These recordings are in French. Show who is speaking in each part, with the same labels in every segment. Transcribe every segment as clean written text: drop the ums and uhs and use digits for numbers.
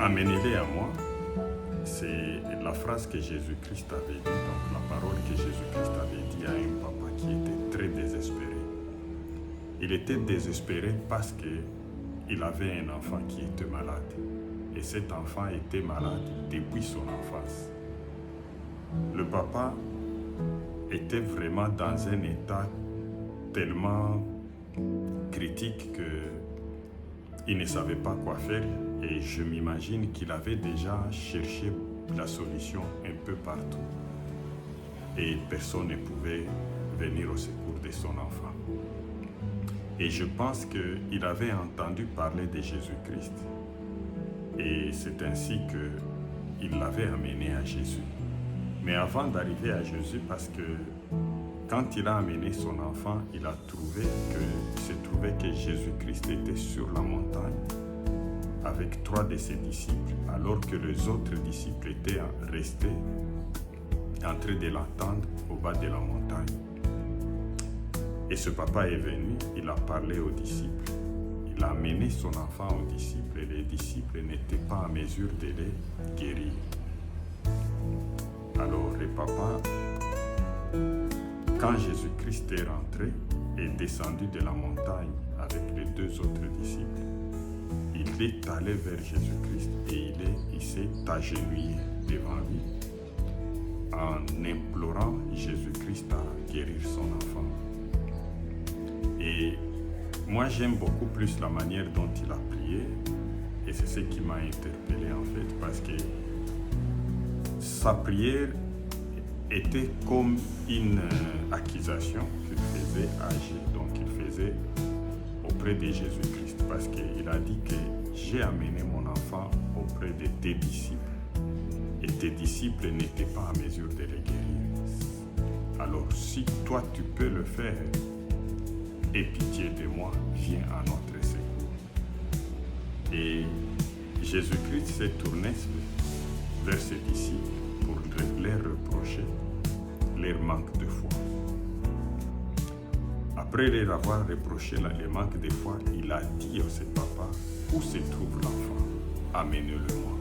Speaker 1: amenez-les à moi, c'est la phrase que Jésus-Christ avait dit, donc la parole que Jésus-Christ avait dit à un papa qui était très désespéré. Il était désespéré parce qu'il avait un enfant qui était malade. Et cet enfant était malade depuis son enfance. Le papa était vraiment dans un état tellement critique qu'il ne savait pas quoi faire. Et je m'imagine qu'il avait déjà cherché la solution un peu partout. Et personne ne pouvait venir au secours de son enfant. Et je pense qu'il avait entendu parler de Jésus-Christ. Et c'est ainsi qu'il l'avait amené à Jésus. Mais avant d'arriver à Jésus, parce que quand il a amené son enfant, il se trouvait que Jésus-Christ était sur la montagne avec 3 de ses disciples, alors que les autres disciples étaient restés en train de l'attendre au bas de la montagne. Et ce papa est venu, il a parlé aux disciples. Il a amené son enfant aux disciples et les disciples n'étaient pas en mesure de les guérir. Alors le papa, quand Jésus-Christ est rentré, est descendu de la montagne avec les 2 autres disciples. Il est allé vers Jésus-Christ et il s'est agenouillé devant lui en implorant Jésus-Christ à guérir son enfant. Et moi, j'aime beaucoup plus la manière dont il a prié et c'est ce qui m'a interpellé en fait parce que sa prière était comme une accusation qu'il faisait donc il faisait auprès de Jésus-Christ parce qu'il a dit que j'ai amené mon enfant auprès de tes disciples et tes disciples n'étaient pas en mesure de le guérir. Alors si toi tu peux le faire, aie pitié de moi, viens à notre secours. Et Jésus-Christ s'est tourné vers ses disciples pour leur reprocher leur manque de foi. Après leur avoir reproché le manque de foi, il a dit à ses papas, où se trouve l'enfant? Amenez-le-moi.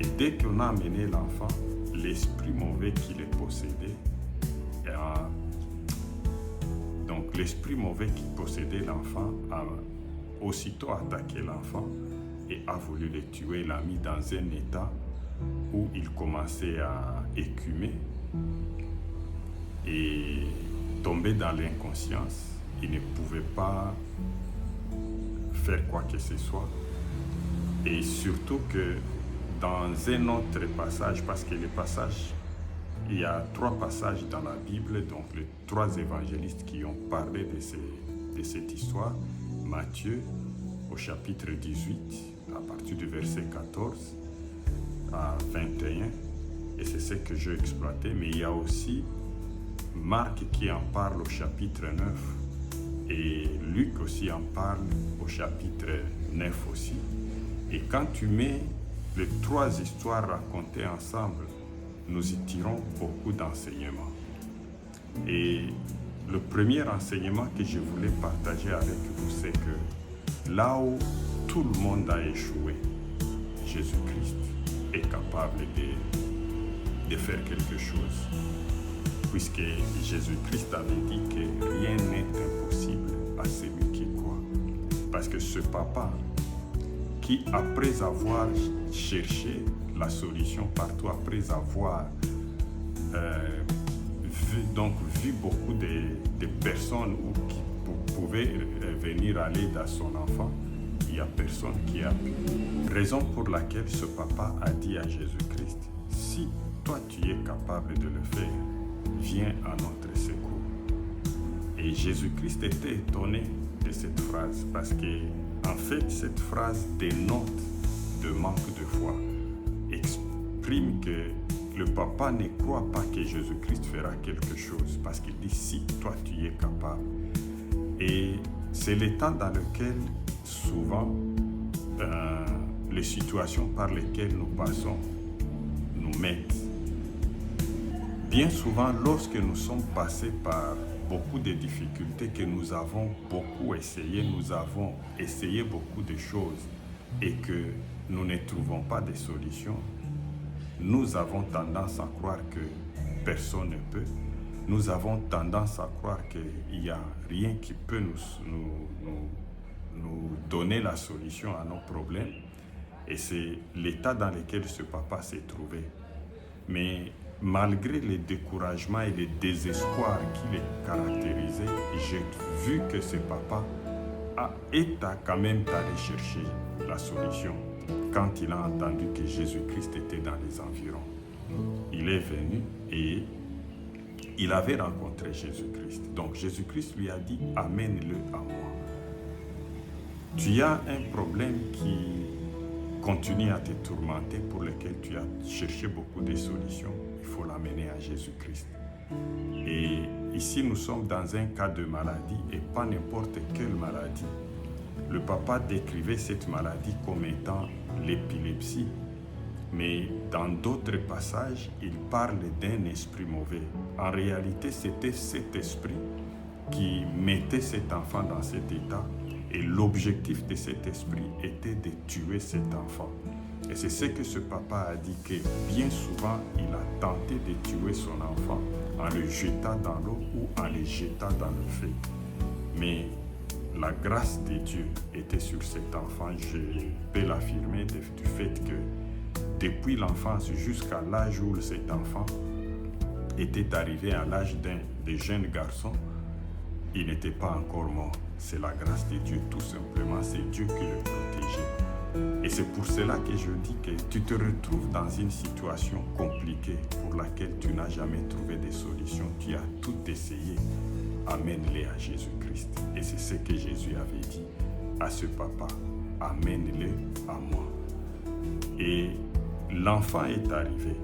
Speaker 1: Et dès qu'on a amené l'enfant, l'esprit mauvais qui le possédait donc l'esprit mauvais qui possédait l'enfant a aussitôt attaqué l'enfant et a voulu le tuer. Il l'a mis dans un état où il commençait à écumer et tomber dans l'inconscience. Il ne pouvait pas faire quoi que ce soit. Et surtout que dans un autre passage, parce que il y a 3 passages dans la Bible, donc les 3 évangélistes qui ont parlé de cette histoire. Matthieu au chapitre 18, à partir du verset 14 à 21, et c'est ce que j'ai exploité, mais il y a aussi Marc qui en parle au chapitre 9, et Luc aussi en parle au chapitre 9 aussi. Et quand tu mets les 3 histoires racontées ensemble, nous y tirons beaucoup d'enseignements. Et le premier enseignement que je voulais partager avec vous, c'est que là où tout le monde a échoué, Jésus-Christ est capable de faire quelque chose. Puisque Jésus-Christ avait dit que rien n'est impossible à celui qui croit. Parce que ce papa, qui après avoir cherché la solution partout, après avoir vu beaucoup de personnes qui pouvaient venir à l'aide à son enfant, il n'y a personne qui a pu. Raison pour laquelle ce papa a dit à Jésus-Christ, si toi tu es capable de le faire, viens à notre secours. Et Jésus-Christ était étonné de cette phrase parce que, en fait, cette phrase dénote de manque de foi, exprime que le papa ne croit pas que Jésus-Christ fera quelque chose parce qu'il dit si toi tu es capable. Et c'est le temps dans lequel souvent les situations par lesquelles nous passons nous mettent. Bien souvent, lorsque nous sommes passés par beaucoup de difficultés, que nous avons beaucoup essayé, nous avons essayé beaucoup de choses, et que nous ne trouvons pas de solution, nous avons tendance à croire que personne ne peut. Nous avons tendance à croire qu'il n'y a rien qui peut nous donner la solution à nos problèmes. Et c'est l'état dans lequel ce papa s'est trouvé. Mais malgré les découragements et les désespoirs qui les caractérisaient, j'ai vu que ce papa est quand même allé chercher la solution quand il a entendu que Jésus-Christ était dans les environs. Il est venu et il avait rencontré Jésus-Christ. Donc Jésus-Christ lui a dit « Amène-le à moi ». Tu as un problème qui continue à te tourmenter, pour lequel tu as cherché beaucoup de solutions. Il faut l'amener à Jésus-Christ. Et ici, nous sommes dans un cas de maladie et pas n'importe quelle maladie. Le papa décrivait cette maladie comme étant l'épilepsie. Mais dans d'autres passages, il parle d'un esprit mauvais. En réalité, c'était cet esprit qui mettait cet enfant dans cet état. Et l'objectif de cet esprit était de tuer cet enfant. Et c'est ce que ce papa a dit, que bien souvent, il a tenté de tuer son enfant en le jetant dans l'eau ou en le jetant dans le feu. Mais la grâce de Dieu était sur cet enfant. Je peux l'affirmer du fait que depuis l'enfance jusqu'à l'âge où cet enfant était arrivé à l'âge d'un jeune garçon, il n'était pas encore mort. C'est la grâce de Dieu, tout simplement. C'est Dieu qui le protégeait. Et c'est pour cela que je dis que tu te retrouves dans une situation compliquée pour laquelle tu n'as jamais trouvé de solution. Tu as tout essayé. Amène-les à Jésus-Christ. Et c'est ce que Jésus avait dit à ce papa. Amène-le à moi. Et l'enfant est arrivé.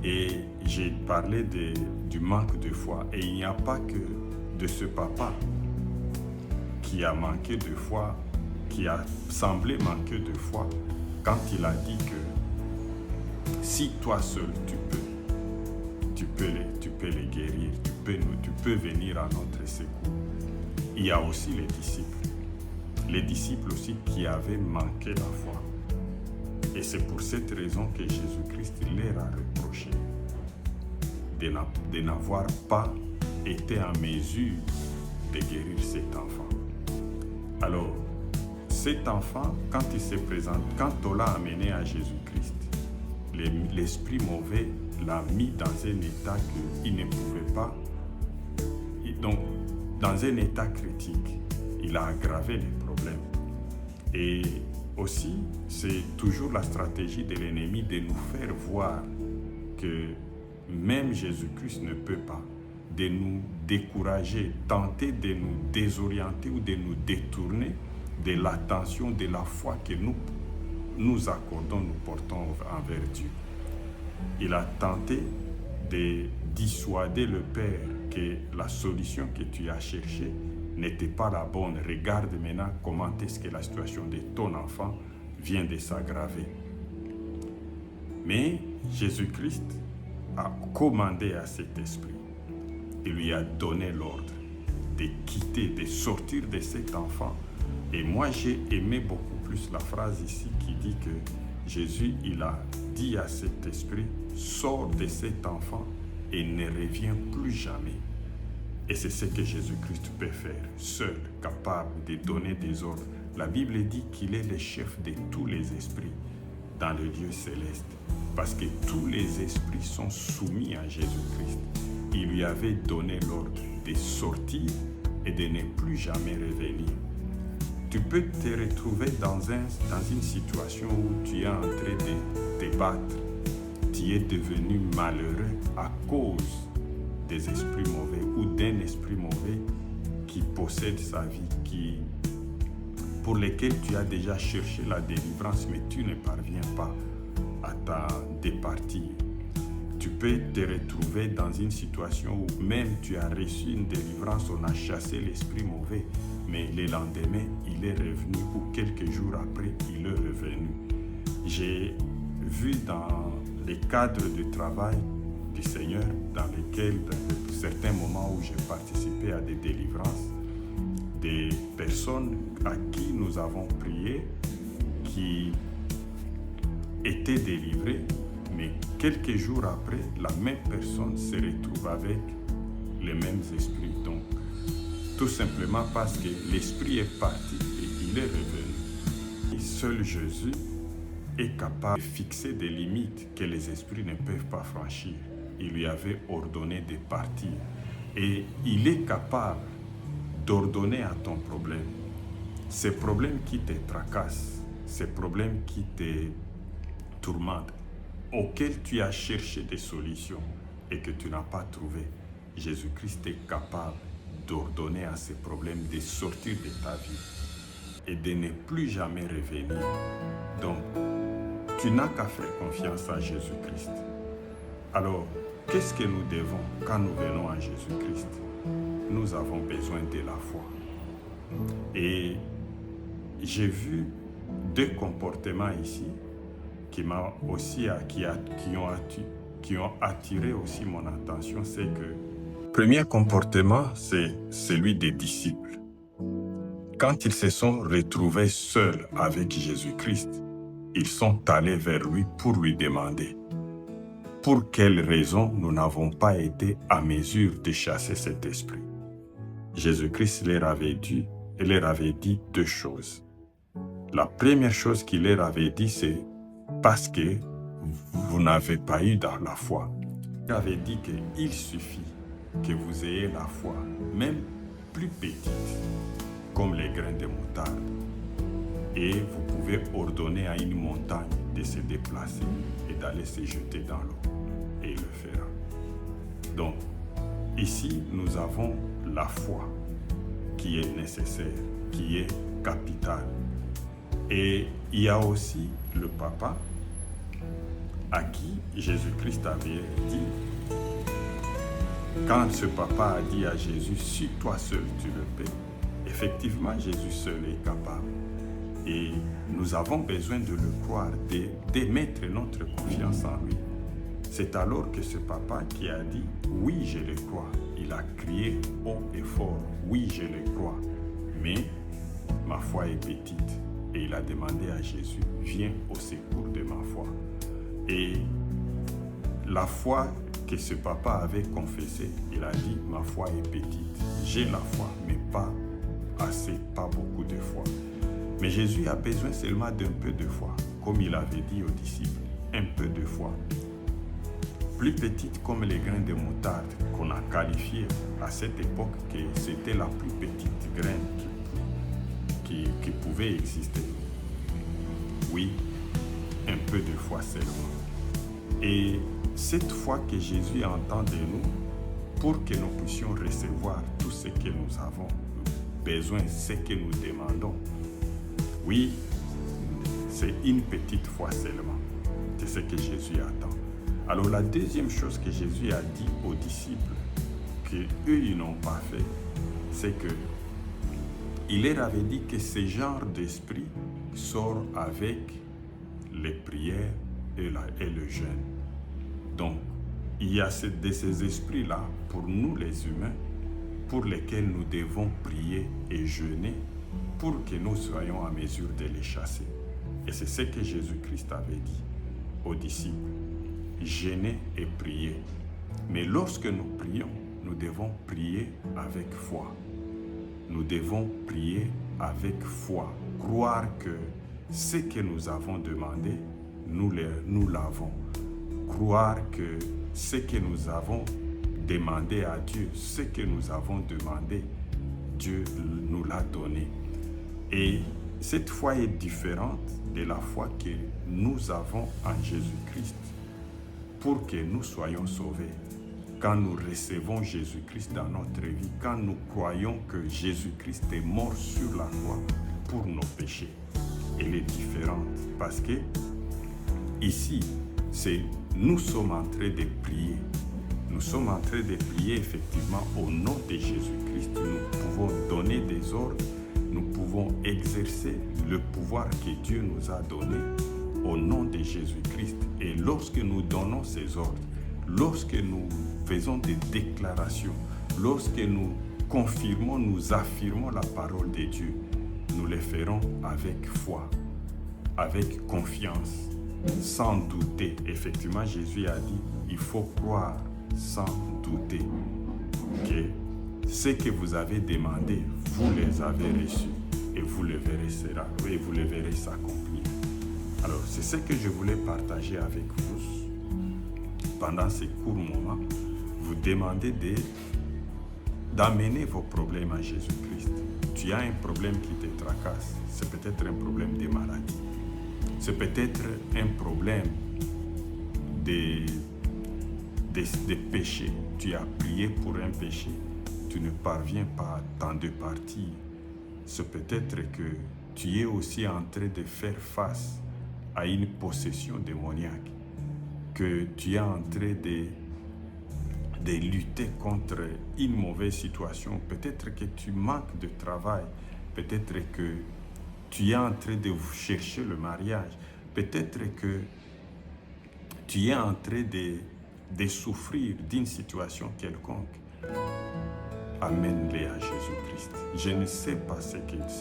Speaker 1: Et j'ai parlé du manque de foi. Et il n'y a pas que de ce papa qui a manqué de foi, qui a semblé manquer de foi, quand il a dit que si toi seul tu peux les guérir, tu peux venir à notre secours. Il y a aussi les disciples aussi qui avaient manqué la foi. Et c'est pour cette raison que Jésus-Christ leur a reproché de n'avoir pas été en mesure de guérir cet enfant. Alors, cet enfant, quand il se présente, quand on l'a amené à Jésus-Christ, l'esprit mauvais l'a mis dans un état qu'il ne pouvait pas, donc dans un état critique. Il a aggravé les problèmes. Et aussi, c'est toujours la stratégie de l'ennemi de nous faire voir que même Jésus-Christ ne peut pas, de nous décourager, tenter de nous désorienter ou de nous détourner de l'attention, de la foi que nous accordons, nous portons envers Dieu. Il a tenté de dissuader le Père que la solution que tu as cherchée n'était pas la bonne. Regarde maintenant comment est-ce que la situation de ton enfant vient de s'aggraver. Mais Jésus-Christ a commandé à cet esprit. Il lui a donné l'ordre de quitter, de sortir de cet enfant. Et moi, j'ai aimé beaucoup plus la phrase ici qui dit que Jésus, il a dit à cet esprit, sors de cet enfant et ne reviens plus jamais. Et c'est ce que Jésus-Christ peut faire, seul, capable de donner des ordres. La Bible dit qu'il est le chef de tous les esprits dans le Dieu céleste, parce que tous les esprits sont soumis à Jésus-Christ. Il lui avait donné l'ordre de sortir et de ne plus jamais revenir. Tu peux te retrouver dans une situation où tu es en train de te battre. Tu es devenu malheureux à cause des esprits mauvais ou d'un esprit mauvais qui possède sa vie, pour lesquels tu as déjà cherché la délivrance, mais tu ne parviens pas à t'en départir. Tu peux te retrouver dans une situation où même tu as reçu une délivrance, on a chassé l'esprit mauvais, mais le lendemain, il est revenu ou quelques jours après, il est revenu. J'ai vu dans les cadres de travail du Seigneur, dans lesquels, dans certains moments où j'ai participé à des délivrances, des personnes à qui nous avons prié, qui étaient délivrées, mais quelques jours après, la même personne se retrouve avec les mêmes esprits. Donc, tout simplement parce que l'esprit est parti et il est revenu. Et seul Jésus est capable de fixer des limites que les esprits ne peuvent pas franchir. Il lui avait ordonné de partir. Et il est capable d'ordonner à ton problème, ces problèmes qui te tracassent, ces problèmes qui te tourmentent, auxquels tu as cherché des solutions et que tu n'as pas trouvé. Jésus-Christ est capable d'ordonner à ces problèmes de sortir de ta vie et de ne plus jamais revenir. Donc, tu n'as qu'à faire confiance à Jésus-Christ. Alors, qu'est-ce que nous devons quand nous venons à Jésus-Christ? Nous avons besoin de la foi. Et j'ai vu deux comportements ici qui ont attiré aussi mon attention. C'est que le premier comportement, c'est celui des disciples. Quand ils se sont retrouvés seuls avec Jésus-Christ, ils sont allés vers lui pour lui demander pour quelle raison nous n'avons pas été à mesure de chasser cet esprit. Jésus-Christ leur avait dit deux choses. La première chose qu'il leur avait dit, c'est parce que vous n'avez pas eu dans la foi. Il avait dit qu'il suffit que vous ayez la foi, même plus petite, comme les grains de moutarde. Et vous pouvez ordonner à une montagne de se déplacer et d'aller se jeter dans l'eau. Et il le fera. Donc, ici, nous avons la foi qui est nécessaire, qui est capitale. Et il y a aussi le papa à qui Jésus-Christ avait dit, quand ce papa a dit à Jésus, si toi seul tu le peux, effectivement Jésus seul est capable. Et nous avons besoin de le croire, de mettre notre confiance en lui. C'est alors que ce papa qui a dit, oui je le crois, il a crié haut et fort, oui je le crois, mais ma foi est petite. Et il a demandé à Jésus, viens au secours de ma foi. Et la foi que ce papa avait confessée, il a dit, ma foi est petite. J'ai la foi, mais pas assez, pas beaucoup de foi. Mais Jésus a besoin seulement d'un peu de foi, comme il avait dit aux disciples, un peu de foi. Plus petite comme les grains de moutarde qu'on a qualifié à cette époque que c'était la plus petite graine qui pouvait exister. Oui, un peu de foi seulement. Et cette foi que Jésus entend de nous, pour que nous puissions recevoir tout ce que nous avons besoin, ce que nous demandons, oui, c'est une petite foi seulement. C'est ce que Jésus attend. Alors la deuxième chose que Jésus a dit aux disciples, qu'eux ils n'ont pas fait, c'est que il leur avait dit que ce genre d'esprit sort avec les prières et le jeûne. Donc, il y a de ces esprits-là, pour nous les humains, pour lesquels nous devons prier et jeûner pour que nous soyons à mesure de les chasser. Et c'est ce que Jésus-Christ avait dit aux disciples. Jeûner et prier. Mais lorsque nous prions, nous devons prier avec foi. Nous devons prier avec foi, croire que ce que nous avons demandé, nous l'avons. Croire que ce que nous avons demandé à Dieu, ce que nous avons demandé, Dieu nous l'a donné. Et cette foi est différente de la foi que nous avons en Jésus-Christ pour que nous soyons sauvés. Quand nous recevons Jésus-Christ dans notre vie, quand nous croyons que Jésus-Christ est mort sur la croix pour nos péchés, elle est différente parce que ici, nous sommes en train de prier. Nous sommes en train de prier effectivement au nom de Jésus-Christ. Nous pouvons donner des ordres, nous pouvons exercer le pouvoir que Dieu nous a donné au nom de Jésus-Christ. Et lorsque nous donnons ces ordres, lorsque nous faisons des déclarations, lorsque nous confirmons, nous affirmons la parole de Dieu, nous le ferons avec foi, avec confiance, sans douter. Effectivement, Jésus a dit, il faut croire sans douter que ce que vous avez demandé, vous les avez reçus et vous le verrez s'accomplir. Alors, c'est ce que je voulais partager avec vous pendant ces courts moments. Vous demandez d'amener vos problèmes à Jésus-Christ. Tu as un problème qui te tracasse, c'est peut-être un problème de maladie. C'est peut-être un problème de péché. Tu as prié pour un péché, tu ne parviens pas à t'en départir. C'est peut-être que tu es aussi en train de faire face à une possession démoniaque, que tu es en train de lutter contre une mauvaise situation. Peut-être que tu manques de travail, peut-être que tu es en train de chercher le mariage, peut-être que tu es en train de souffrir d'une situation quelconque. Amène-les à Jésus-Christ. Je ne sais pas ce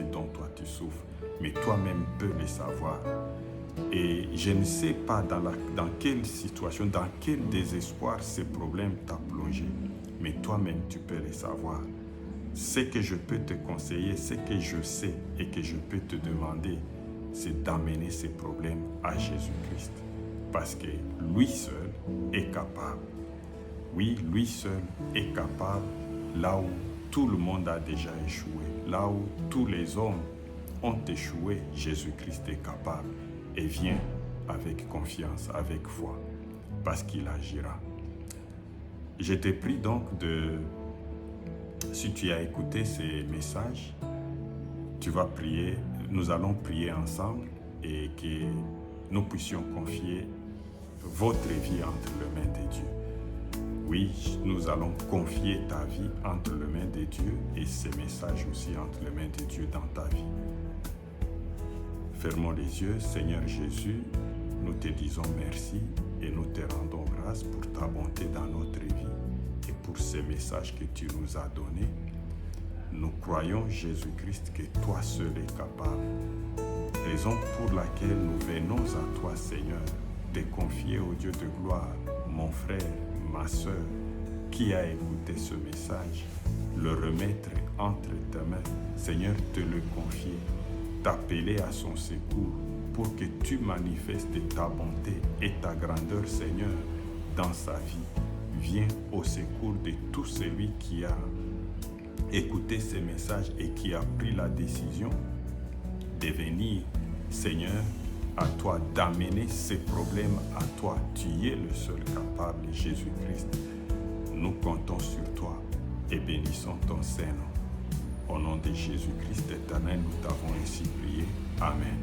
Speaker 1: dont toi tu souffres, mais toi-même peux le savoir. Et je ne sais pas dans quelle situation, dans quel désespoir ce problème t'a plongé, mais toi-même tu peux le savoir. Ce que je peux te conseiller, ce que je sais et que je peux te demander, c'est d'amener ces problèmes à Jésus-Christ. Parce que lui seul est capable. Oui, lui seul est capable là où tout le monde a déjà échoué. Là où tous les hommes ont échoué, Jésus-Christ est capable. Et viens avec confiance, avec foi, parce qu'il agira. Je te prie donc si tu as écouté ces messages, tu vas prier, nous allons prier ensemble et que nous puissions confier votre vie entre les mains de Dieu. Oui, nous allons confier ta vie entre les mains de Dieu et ces messages aussi entre les mains de Dieu dans ta vie. Fermons les yeux. Seigneur Jésus, nous te disons merci et nous te rendons grâce pour ta bonté dans notre vie et pour ces messages que tu nous as donnés. Nous croyons, Jésus-Christ, que toi seul es capable. Raison pour laquelle nous venons à toi, Seigneur, te confier au Dieu de gloire, mon frère, ma soeur, qui a écouté ce message, le remettre entre tes mains, Seigneur, te le confier, t'appeler à son secours pour que tu manifestes ta bonté et ta grandeur, Seigneur, dans sa vie. Viens au secours de tout celui qui a écouté ces messages et qui a pris la décision de venir, Seigneur, à toi, d'amener ces problèmes à toi. Tu es le seul capable, Jésus-Christ. Nous comptons sur toi et bénissons ton Saint-Nom. Au nom de Jésus-Christ éternel, nous t'avons ainsi prié. Amen.